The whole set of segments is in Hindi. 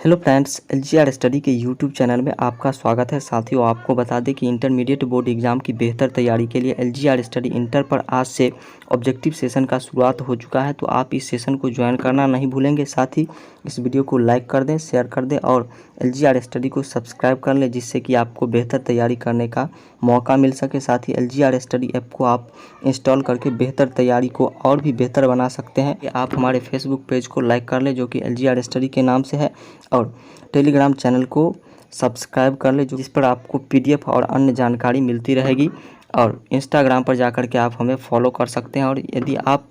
हेलो फ्रेंड्स, एलजीआर स्टडी के यूट्यूब चैनल में आपका स्वागत है। साथियों, आपको बता दें कि इंटरमीडिएट बोर्ड एग्जाम की बेहतर तैयारी के लिए एलजीआर स्टडी इंटर पर आज से ऑब्जेक्टिव सेशन का शुरुआत हो चुका है। तो आप इस सेशन को ज्वाइन करना नहीं भूलेंगे। साथ ही इस वीडियो को लाइक कर दें, शेयर कर दें और एलजीआर स्टडी को सब्सक्राइब कर लें, जिससे कि आपको बेहतर तैयारी करने का मौका मिल सके। साथ ही एलजीआर स्टडी ऐप को आप इंस्टॉल करके बेहतर तैयारी को और भी बेहतर बना सकते हैं। आप हमारे फेसबुक पेज को लाइक कर लें, जो कि एलजीआर स्टडी के नाम से है, और टेलीग्राम चैनल को सब्सक्राइब कर ले, जिस पर आपको पीडीएफ और अन्य जानकारी मिलती रहेगी। और इंस्टाग्राम पर जाकर के आप हमें फॉलो कर सकते हैं। और यदि आप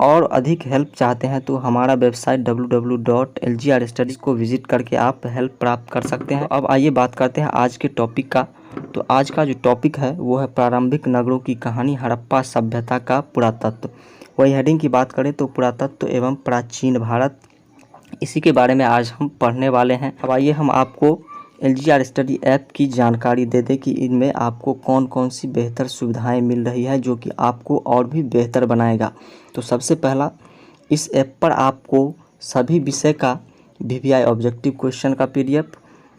और अधिक हेल्प चाहते हैं तो हमारा वेबसाइट www.lgrstudies को विजिट करके आप हेल्प प्राप्त कर सकते हैं। अब आइए बात करते हैं आज के टॉपिक का। तो आज का जो टॉपिक है वो है प्रारंभिक नगरों की कहानी, हड़प्पा सभ्यता का पुरातत्व। वही हेडिंग की बात करें तो पुरातत्व एवं प्राचीन भारत, इसी के बारे में आज हम पढ़ने वाले हैं। अब आइए हम आपको एलजीआर स्टडी ऐप की जानकारी दे दें कि इनमें आपको कौन कौन सी बेहतर सुविधाएं मिल रही है, जो कि आपको और भी बेहतर बनाएगा। तो सबसे पहला, इस ऐप पर आपको सभी विषय का वीवीआई ऑब्जेक्टिव क्वेश्चन का पीडीएफ,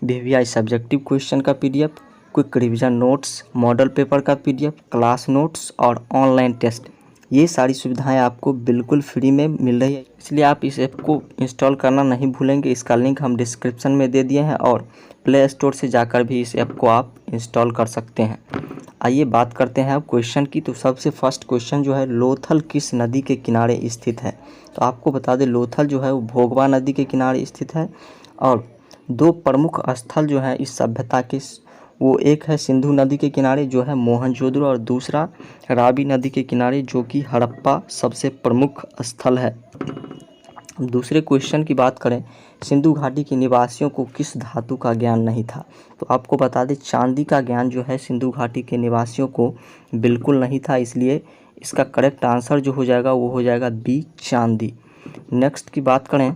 वीवीआई सब्जेक्टिव क्वेश्चन का PDF, quick revision notes, model paper का पीडीएफ, क्लास नोट्स और ऑनलाइन टेस्ट, ये सारी सुविधाएं आपको बिल्कुल फ्री में मिल रही है। इसलिए आप इस ऐप को इंस्टॉल करना नहीं भूलेंगे। इसका लिंक हम डिस्क्रिप्शन में दे दिए हैं और प्ले स्टोर से जाकर भी इस ऐप को आप इंस्टॉल कर सकते हैं। आइए बात करते हैं अब क्वेश्चन की। तो सबसे फर्स्ट क्वेश्चन जो है, लोथल किस नदी के किनारे स्थित है? तो आपको बता दें, लोथल जो है वो भोगवा नदी के किनारे स्थित है। और दो प्रमुख स्थल जो है इस सभ्यता के, वो एक है सिंधु नदी के किनारे जो है मोहनजोदड़ो, और दूसरा रावी नदी के किनारे जो कि हड़प्पा सबसे प्रमुख स्थल है। दूसरे क्वेश्चन की बात करें, सिंधु घाटी के निवासियों को किस धातु का ज्ञान नहीं था? तो आपको बता दें, चांदी का ज्ञान जो है सिंधु घाटी के निवासियों को बिल्कुल नहीं था। इसलिए इसका करेक्ट आंसर जो हो जाएगा वो हो जाएगा बी, चांदी। नेक्स्ट की बात करें,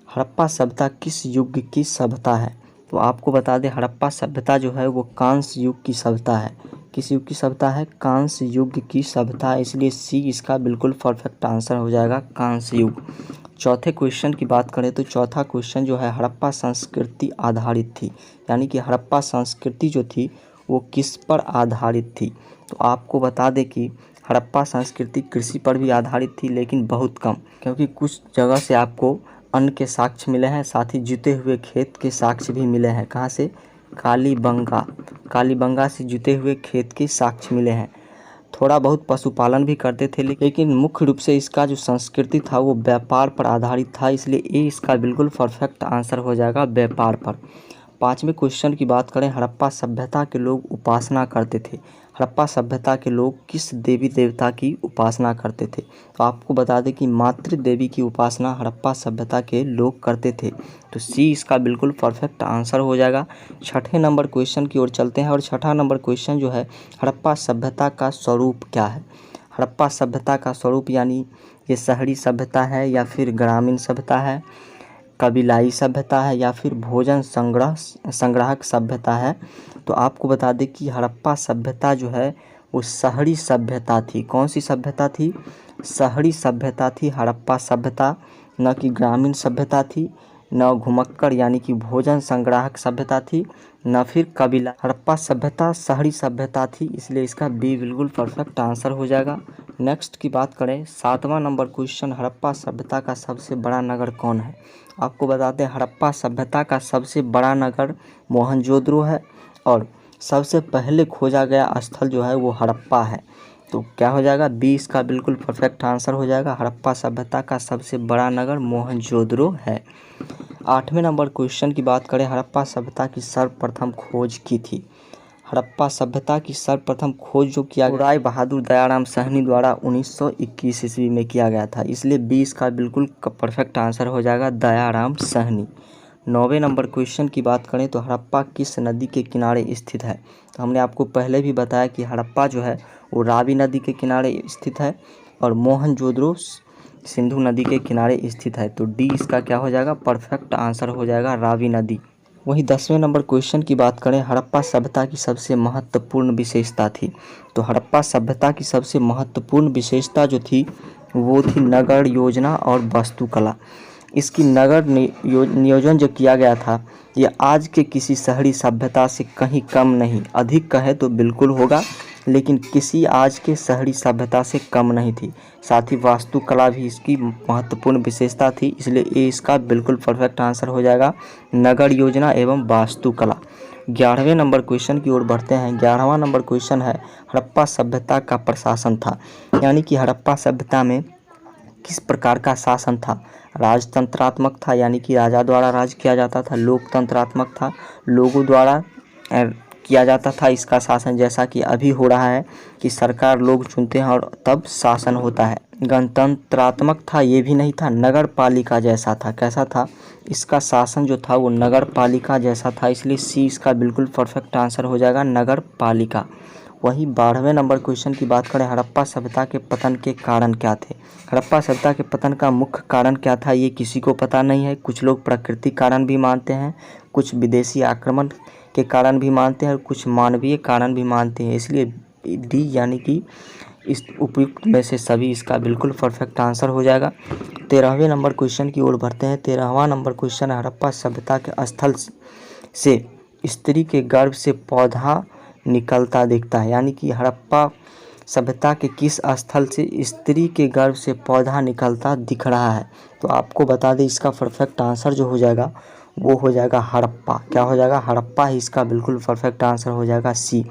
हड़प्पा सभ्यता किस युग की सभ्यता है? तो आपको बता दें, हड़प्पा सभ्यता जो है वो कांस्य युग की सभ्यता है। किस युग की सभ्यता है? कांस्य युग की सभ्यता है। इसलिए सी इसका बिल्कुल परफेक्ट आंसर हो जाएगा, कांस्य युग। चौथे क्वेश्चन की बात करें तो चौथा क्वेश्चन जो है, हड़प्पा संस्कृति आधारित थी, यानी कि हड़प्पा संस्कृति जो थी वो किस पर आधारित थी? तो आपको बता दें कि हड़प्पा संस्कृति कृषि पर भी आधारित थी, लेकिन बहुत कम, क्योंकि कुछ जगह से आपको अन्न के साक्ष्य मिले हैं, साथ ही जुते हुए खेत के साक्ष्य भी मिले हैं। कहाँ से? कालीबंगा से जुते हुए खेत के साक्ष्य मिले हैं। थोड़ा बहुत पशुपालन भी करते थे, लेकिन मुख्य रूप से इसका जो संस्कृति था वो व्यापार पर आधारित था। इसलिए ये इसका बिल्कुल परफेक्ट आंसर हो जाएगा, व्यापार पर। पांचवें क्वेश्चन की बात करें, हड़प्पा सभ्यता के लोग उपासना करते थे। हड़प्पा सभ्यता के लोग किस देवी देवता की उपासना करते थे? तो आपको बता दें कि मातृ देवी की उपासना हड़प्पा सभ्यता के लोग करते थे। तो सी इसका बिल्कुल परफेक्ट आंसर हो जाएगा। छठे नंबर क्वेश्चन की ओर चलते हैं, और छठा नंबर क्वेश्चन जो है, हड़प्पा सभ्यता का स्वरूप क्या है? हड़प्पा सभ्यता का स्वरूप, यानी ये शहरी सभ्यता है या फिर ग्रामीण सभ्यता है, कबीलाई सभ्यता है या फिर भोजन संग्राहक सभ्यता है? तो आपको बता दें कि हड़प्पा सभ्यता जो है वो शहरी सभ्यता थी। कौन सी सभ्यता थी? शहरी सभ्यता थी हड़प्पा सभ्यता, न कि ग्रामीण सभ्यता थी, न घुमक्कड़ यानी कि भोजन संग्राहक सभ्यता थी, न फिर कबीला। हड़प्पा सभ्यता शहरी सभ्यता थी, इसलिए इसका बी बिल्कुल परफेक्ट आंसर हो जाएगा। नेक्स्ट की बात करें, सातवां नंबर क्वेश्चन, हड़प्पा सभ्यता का सबसे बड़ा नगर कौन है? आपको बताते हैं, हड़प्पा सभ्यता का सबसे बड़ा नगर मोहनजोदड़ो है, और सबसे पहले खोजा गया स्थल जो है वो हड़प्पा है। तो क्या हो जाएगा? बी इसका बिल्कुल परफेक्ट आंसर हो जाएगा। हड़प्पा सभ्यता का सबसे बड़ा नगर मोहनजोदड़ो है। आठवें नंबर क्वेश्चन की बात करें, हड़प्पा सभ्यता की सर्वप्रथम खोज की थी। हड़प्पा सभ्यता की सर्वप्रथम खोज जो किया गया, राय बहादुर दयाराम साहनी द्वारा 1921 ईस्वी में किया गया था। इसलिए 20 का बिल्कुल परफेक्ट आंसर हो जाएगा, दयाराम साहनी। 9वें नंबर क्वेश्चन की बात करें तो हड़प्पा किस नदी के किनारे स्थित है? तो हमने आपको पहले भी बताया कि हड़प्पा जो है वो रावी नदी के किनारे स्थित है, और मोहनजोदड़ो सिंधु नदी के किनारे स्थित है। तो डी इसका क्या हो जाएगा? परफेक्ट आंसर हो जाएगा, रावी नदी। वही 10वें नंबर क्वेश्चन की बात करें, हड़प्पा सभ्यता की सबसे महत्वपूर्ण विशेषता थी। तो हड़प्पा सभ्यता की सबसे महत्वपूर्ण विशेषता जो थी वो थी नगर योजना और वास्तुकला। इसकी नगर नियोजन जो किया गया था ये आज के किसी शहरी सभ्यता से कहीं कम नहीं, अधिक कहे तो बिल्कुल होगा, लेकिन किसी आज के शहरी सभ्यता से कम नहीं थी। साथ ही वास्तुकला भी इसकी महत्वपूर्ण विशेषता थी, इसलिए ये इसका बिल्कुल परफेक्ट आंसर हो जाएगा, नगर योजना एवं वास्तुकला। 11वें नंबर क्वेश्चन की ओर बढ़ते हैं। 11वां नंबर क्वेश्चन है, हड़प्पा सभ्यता का प्रशासन था, यानी कि हड़प्पा सभ्यता में किस प्रकार का शासन था। राजतंत्रात्मक था, यानी कि राजा द्वारा राज किया जाता था। लोकतंत्रात्मक था, लोगों द्वारा किया जाता था इसका शासन, जैसा कि अभी हो रहा है कि सरकार लोग चुनते हैं और तब शासन होता है। गणतंत्रात्मक था, ये भी नहीं था। नगर पालिका जैसा था, कैसा था, इसका शासन जो था वो नगर पालिका जैसा था, इसलिए सी इसका बिल्कुल परफेक्ट आंसर हो जाएगा, नगर पालिका। वहीं 12वें नंबर क्वेश्चन की बात करें, हड़प्पा सभ्यता के पतन के कारण क्या थे। हड़प्पा सभ्यता के पतन का मुख्य कारण क्या था, ये किसी को पता नहीं है। कुछ लोग प्राकृतिक कारण भी मानते हैं, कुछ विदेशी आक्रमण के कारण भी मानते हैं और कुछ मानवीय कारण भी मानते हैं, इसलिए डी यानी कि इस उपयुक्त में से सभी इसका बिल्कुल परफेक्ट आंसर हो जाएगा। 13वें नंबर क्वेश्चन की ओर बढ़ते हैं। 13वां नंबर क्वेश्चन है, हड़प्पा सभ्यता के स्थल से स्त्री के गर्भ से पौधा निकलता दिखता है, यानी कि हड़प्पा सभ्यता के किस स्थल से स्त्री के गर्भ से पौधा निकलता दिख रहा है। तो आपको बता दें इसका परफेक्ट आंसर जो हो जाएगा वो हो जाएगा हड़प्पा। क्या हो जाएगा, हड़प्पा ही इसका बिल्कुल परफेक्ट आंसर हो जाएगा, सी।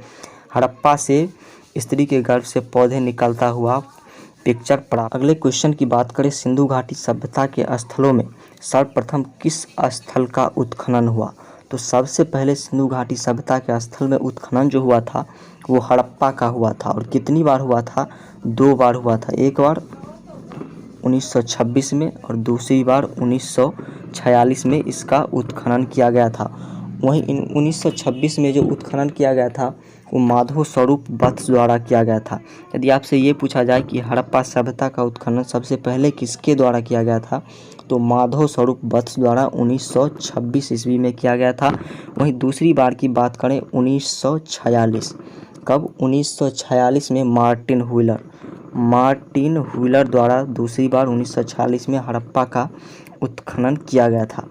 हड़प्पा से स्त्री के गर्भ से पौधे निकलता हुआ पिक्चर पड़ा। अगले क्वेश्चन की बात करें, सिंधु घाटी सभ्यता के स्थलों में सर्वप्रथम किस स्थल का उत्खनन हुआ। तो सबसे पहले सिंधु घाटी सभ्यता के स्थल में उत्खनन जो हुआ था वो हड़प्पा का हुआ था, और कितनी बार हुआ था, 2 बार हुआ था। एक बार 1926 में और दूसरी बार 1946 में इसका उत्खनन किया गया था। वहीं 1926 में जो उत्खनन किया गया था वो माधव स्वरूप वत्स द्वारा किया गया था। यदि आपसे ये पूछा जाए कि हड़प्पा सभ्यता का उत्खनन सबसे पहले किसके द्वारा किया गया था, तो माधव स्वरूप वत्स द्वारा 1926 ईस्वी में किया गया था। वहीं दूसरी बार की बात करें 1946, कब, 1946 में मार्टिन व्हीलर द्वारा दूसरी बार 1946 में हड़प्पा का उत्खनन किया गया था।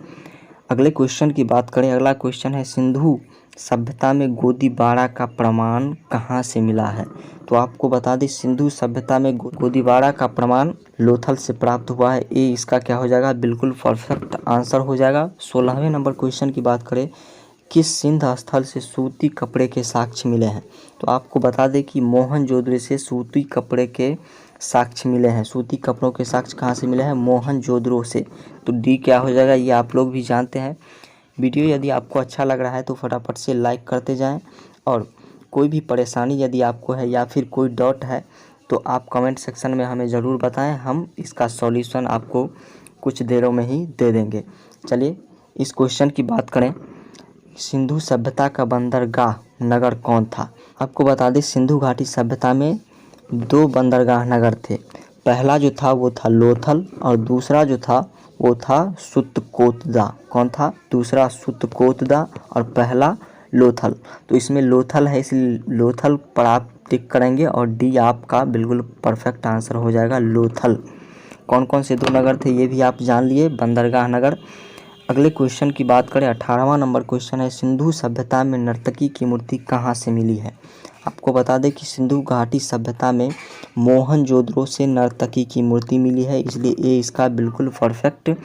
अगले क्वेश्चन की बात करें। अगला क्वेश्चन है, सिंधु सभ्यता में गोदीबाड़ा का प्रमाण कहाँ से मिला है। तो आपको बता दें सिंधु सभ्यता में गोदीबाड़ा का प्रमाण लोथल से प्राप्त हुआ है, ये इसका क्या हो जाएगा, बिल्कुल परफेक्ट आंसर हो जाएगा। 16वें नंबर क्वेश्चन की बात करें, किस सिंध स्थल से सूती कपड़े के साक्ष्य मिले हैं। तो आपको बता दें कि मोहनजोदड़ो से सूती कपड़े के साक्ष्य मिले हैं। सूती कपड़ों के साक्ष्य कहाँ से मिले हैं, मोहनजोदड़ो से। तो डी क्या हो जाएगा, ये आप लोग भी जानते हैं। वीडियो यदि आपको अच्छा लग रहा है तो फटाफट से लाइक करते जाएं, और कोई भी परेशानी यदि आपको है या फिर कोई डाउट है तो आप कमेंट सेक्शन में हमें ज़रूर बताएं, हम इसका सॉल्यूशन आपको कुछ देरों में ही दे देंगे। चलिए इस क्वेश्चन की बात करें, सिंधु सभ्यता का बंदरगाह नगर कौन था। आपको बता दें सिंधु घाटी सभ्यता में 2 बंदरगाह नगर थे। पहला जो था वो था लोथल, और दूसरा जो था वो था सुत्तकोटदा। कौन था, दूसरा सुत्तकोटदा और पहला लोथल। तो इसमें लोथल है, इसलिए लोथल पर आप टिक करेंगे, और डी आपका बिल्कुल परफेक्ट आंसर हो जाएगा, लोथल। कौन कौन से 2 नगर थे ये भी आप जान लिए, बंदरगाह नगर। अगले क्वेश्चन की बात करें, 18वां नंबर क्वेश्चन है, सिंधु सभ्यता में नर्तकी की मूर्ति कहाँ से मिली है। आपको बता दें कि सिंधु घाटी सभ्यता में मोहनजोदड़ो से नर्तकी की मूर्ति मिली है, इसलिए ये इसका बिल्कुल परफेक्ट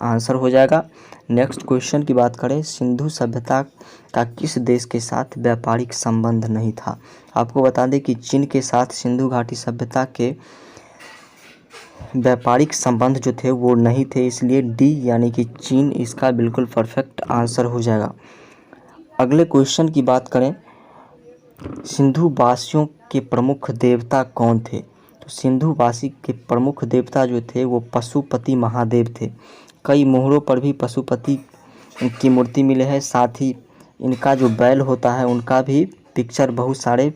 आंसर हो जाएगा। नेक्स्ट क्वेश्चन की बात करें, सिंधु सभ्यता का किस देश के साथ व्यापारिक संबंध नहीं था। आपको बता दें कि चीन के साथ सिंधु घाटी सभ्यता के व्यापारिक संबंध जो थे वो नहीं थे, इसलिए डी यानी कि चीन इसका बिल्कुल परफेक्ट आंसर हो जाएगा। अगले क्वेश्चन की बात करें, सिंधु वासियों के प्रमुख देवता कौन थे। तो सिंधु वासी के प्रमुख देवता जो थे वो पशुपति महादेव थे। कई मोहरों पर भी पशुपति की मूर्ति मिले है, साथ ही इनका जो बैल होता है उनका भी पिक्चर बहुत सारे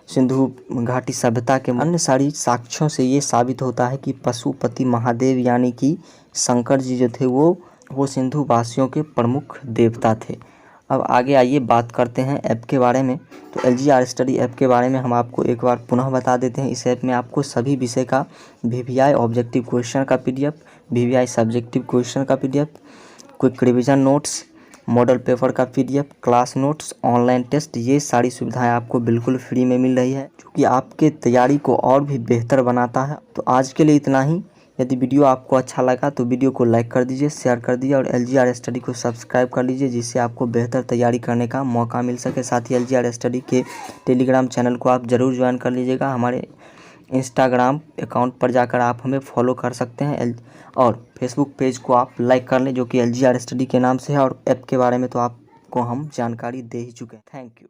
सिंधु घाटी सभ्यता के अन्य सारी साक्ष्यों से ये साबित होता है कि पशुपति महादेव यानी कि शंकर जी जो थे वो सिंधु वासियों के प्रमुख देवता थे। अब आगे आइए बात करते हैं ऐप के बारे में। तो LGR स्टडी ऐप के बारे में हम आपको एक बार पुनः बता देते हैं। इस ऐप में आपको सभी विषय का VVI ऑब्जेक्टिव क्वेश्चन का PDF, VVI सब्जेक्टिव क्वेश्चन का PDF, quick revision notes, model paper का PDF, class notes, online test, ये सारी सुविधाएं आपको बिल्कुल फ्री में मिल रही है, जो कि आपके तैयारी को और भी बेहतर बनाता है। तो आज के लिए इतना ही। यदि वीडियो आपको अच्छा लगा तो वीडियो को लाइक कर दीजिए, शेयर कर दीजिए और LGR स्टडी को सब्सक्राइब कर लीजिए, जिससे आपको बेहतर तैयारी करने का मौका मिल सके। साथ ही LGR स्टडी के टेलीग्राम चैनल को आप ज़रूर ज्वाइन कर लीजिएगा। हमारे इंस्टाग्राम अकाउंट पर जाकर आप हमें फॉलो कर सकते हैं और फेसबुक पेज को आप लाइक कर लें, जो कि LGR स्टडी के नाम से है। और ऐप के बारे में तो आपको हम जानकारी दे ही चुके हैं। Thank you.